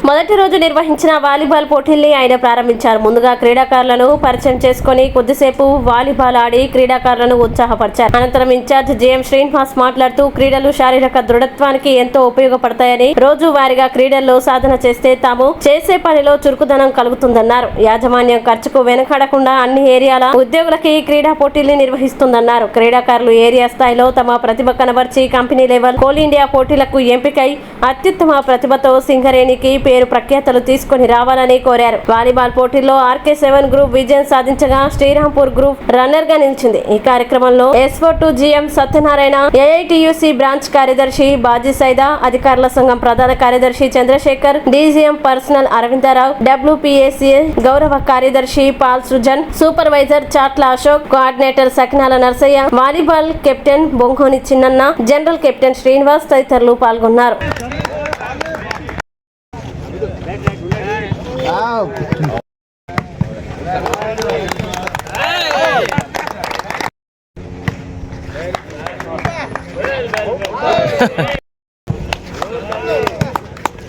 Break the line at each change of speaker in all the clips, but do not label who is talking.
మొదటి రోజు నిర్వహించిన వాలీబాల్ పోటీల్ని ఆయన ప్రారంభించారు. ముందుగా క్రీడాకారులను పరిచయం చేసుకుని కొద్దిసేపు వాలీబాల్ ఆడి క్రీడాకారులను ఉత్సాహపరిచారు. అనంతరం ఇన్ఛార్జ్ జేఎం శ్రీనివాస్ మాట్లాడుతూ క్రీడలు శారీరక దృఢత్వానికి ఎంతో ఉపయోగపడతాయని, రోజు వారీగా క్రీడల్లో సాధన చేస్తే తాము చేసే పనిలో చురుకుదనం కలుగుతుందన్నారు. యాజమాన్యం ఖర్చుకు వెనకాడకుండా అన్ని ఏరియాల ఉద్యోగులకి క్రీడా పోటీల్ని నిర్వహిస్తుందన్నారు. క్రీడాకారులు ఏరియా స్థాయిలో తమ ప్రతిభ కనబర్చి కంపెనీ లెవెల్ కోల్ ఇండియా పోటీలకు ఎంపికై అత్యుత్తమ ప్రతిభతో సింగరేణికి పేరు ప్రఖ్యాతలు తీసుకుని రావాలని కోరారు. వాలీబాల్ పోటీల్లో RK7 గ్రూప్ విజయం సాధించగా శ్రీరాంపూర్ గ్రూప్ రన్నర్ గా నిలిచింది. ఈ కార్యక్రమంలో SO2 GM Satyanarayana, AITUC branch కార్యదర్శి బాజీ సైదా, అధికారుల సంఘం ప్రధాన కార్యదర్శి Chandrasekhar, DGM personnel Aravindarao, WPACA గౌరవ కార్యదర్శి Paul Srujan, supervisor Chatla Ashok, coordinator Sakinala Narsaiah, volleyball captain Bongoni Chinnanna, general captain Srinivas తదితరులు పాల్గొన్నారు.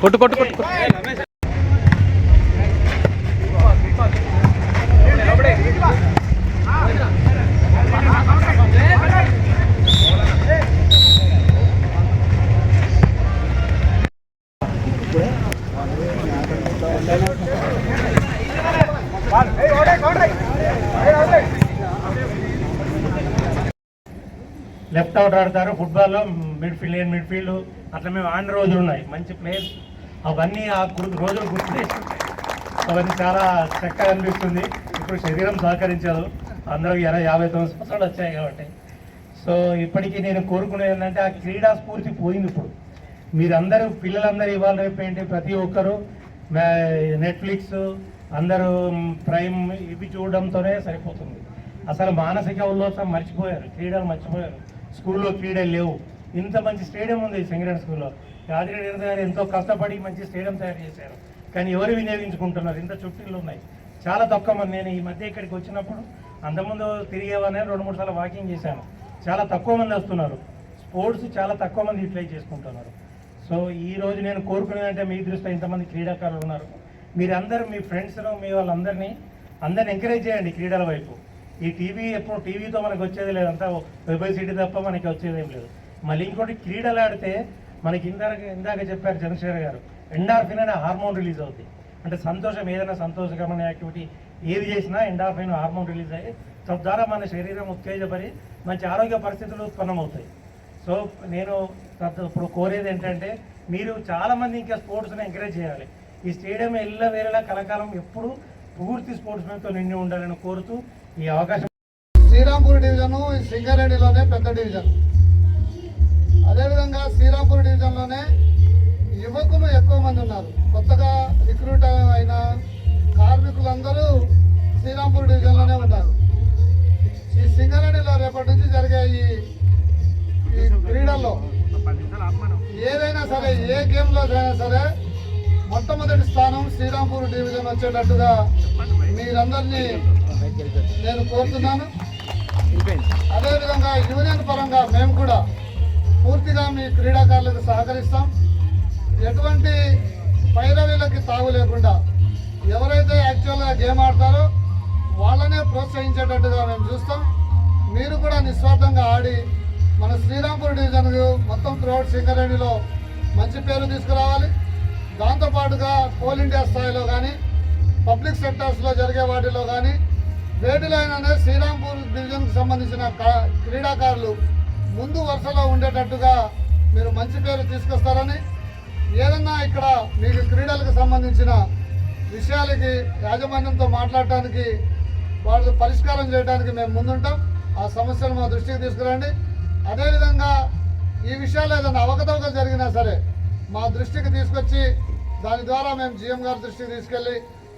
కొట్టు కొట్టు కొట్టు
లెఫ్ట్ అవుట్ ఆడతారు ఫుట్బాల్లో, మిడ్ఫీల్డ్ అట్లా మేము ఆడిన రోజులు ఉన్నాయి. మంచి ప్లేయర్స్ అవన్నీ ఆ రోజులు గుర్తు చేసుకుంటాయి. అవన్నీ చాలా చక్కగా అనిపిస్తుంది. ఇప్పుడు శరీరం సహకరించదు, అందరూ 59 సంవత్సరాలు వచ్చాయి కాబట్టి. సో ఇప్పటికీ నేను కోరుకునేది ఏంటంటే ఆ క్రీడా స్ఫూర్తి పోయింది. ఇప్పుడు మీరందరూ పిల్లలందరూ ఇవాళ రేపు ఏంటి ప్రతి ఒక్కరు నెట్ఫ్లిక్స్, అందరూ ప్రైమ్ ఇవి చూడడంతోనే సరిపోతుంది. అసలు మానసిక ఉల్లాసం మర్చిపోయారు, క్రీడలు మర్చిపోయారు. స్కూల్లో క్రీడలు లేవు. ఇంత మంచి స్టేడియం ఉంది సింగరేణి స్కూల్లో. యాదగిరి గారు ఎంతో కష్టపడి మంచి స్టేడియం తయారు చేశారు. కానీ ఎవరు వినియోగించుకుంటున్నారు? ఇంత చుట్టీలు ఉన్నాయి, చాలా తక్కువ మంది. నేను ఈ మధ్య ఇక్కడికి వచ్చినప్పుడు అంతకుముందు తిరిగేవనే 2-3 సార్లు వాకింగ్ చేశాను. చాలా తక్కువ మంది వస్తున్నారు. స్పోర్ట్స్ చాలా తక్కువ మంది యూటిలైజ్ చేసుకుంటున్నారు. సో ఈ రోజు నేను కోరుకునేదంటే మీ దృష్టిలో ఇంతమంది క్రీడాకారులు ఉన్నారు, మీరందరూ మీ ఫ్రెండ్స్ను మీ వాళ్ళందరినీ ఎంకరేజ్ చేయండి క్రీడల వైపు. ఈ ఎప్పుడు టీవీతో మనకు వచ్చేది లేదంతా పబ్లిసిటీ తప్ప మనకి వచ్చేది ఏం లేదు. మళ్ళీ ఇంకోటి క్రీడలు ఆడితే మనకి ఇందాక చెప్పారు చంద్రశేఖర్ గారు, ఎండార్ఫిన్ అనే హార్మోన్ రిలీజ్ అవుతుంది. అంటే సంతోషం, ఏదైనా సంతోషకరమైన యాక్టివిటీ ఏది చేసినా ఎండార్ఫిన్ హార్మోన్ రిలీజ్ అయ్యి తద్వారా మన శరీరం ఉత్తేజపడి మంచి ఆరోగ్య పరిస్థితులు ఉత్పన్నమవుతాయి. సో నేను ఇప్పుడు కోరేది ఏంటంటే మీరు చాలామంది ఇంకా స్పోర్ట్స్ని ఎంకరేజ్ చేయాలి. ఈ స్టేడియం వేరేలా కలకాలం ఎప్పుడు పూర్తి స్పోర్ట్స్ మెన్తో నిండి ఉండాలని కోరుతూ ఈ అవకాశం.
శ్రీరాంపూర్ డివిజను సింగరేణిలోనే పెద్ద డివిజన్. అదేవిధంగా శ్రీరాంపూర్ డివిజన్లోనే యువకులు ఎక్కువ మంది ఉన్నారు. కొత్తగా రిక్రూట్ అయిన కార్మికులందరూ శ్రీరాంపూర్ డివిజన్లోనే ఉన్నారు. ఈ సింగరేణిలో రేపటి నుంచి జరిగే ఈ క్రీడల్లో ఏదైనా సరే, ఏ గేమ్లో అయినా సరే మొట్టమొదటి స్థానం శ్రీరాంపూర్ డివిజన్ వచ్చేటట్టుగా మీరందరినీ నేను కోరుతున్నాను. అదేవిధంగా యూనియన్ పరంగా మేము కూడా పూర్తిగా మీ క్రీడాకారులకు సహకరిస్తాం. ఎటువంటి పైరవీలకి తావు లేకుండా ఎవరైతే యాక్చువల్గా గేమ్ ఆడతారో వాళ్ళనే ప్రోత్సహించేటట్టుగా మేము చూస్తాం. మీరు కూడా నిస్వార్థంగా ఆడి మన శ్రీరాంపూర్ డివిజన్ మొత్తం త్రూఅవుట్ సింగరేణిలో మంచి పేరు తీసుకురావాలి. దాంతోపాటుగా కోల్ ఇండియా స్థాయిలో కానీ, పబ్లిక్ సెక్టర్స్లో జరిగే వాటిలో కానీ వేటిలో అయినా శ్రీరాంపూర్ డివిజన్కి సంబంధించిన క్రీడాకారులు ముందు వరుసలో ఉండేటట్టుగా మీరు మంచి పేరు తీసుకొస్తారని, ఏదన్నా ఇక్కడ మీకు క్రీడలకు సంబంధించిన విషయాలకి యాజమాన్యంతో మాట్లాడటానికి, వాళ్ళు పరిష్కారం చేయడానికి మేము ముందుంటాం. ఆ సమస్యలు మా దృష్టికి తీసుకురండి. అదేవిధంగా ఈ విషయాలు ఏదైనా అవకతవకలు జరిగినా సరే మా దృష్టికి తీసుకొచ్చి దాని ద్వారా మేము GM గారి దృష్టికి తీసుకెళ్ళి,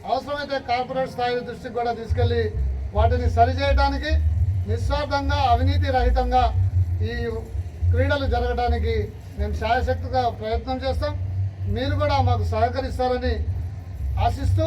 అవసరమైతే కార్పొరేట్ స్థాయి దృష్టికి కూడా తీసుకెళ్ళి వాటిని సరిచేయడానికి, నిస్వార్థంగా అవినీతి రహితంగా ఈ క్రీడలు జరగడానికి మేము శాయశక్తిగా ప్రయత్నం చేస్తాం. మీరు కూడా మాకు సహకరిస్తారని ఆశిస్తూ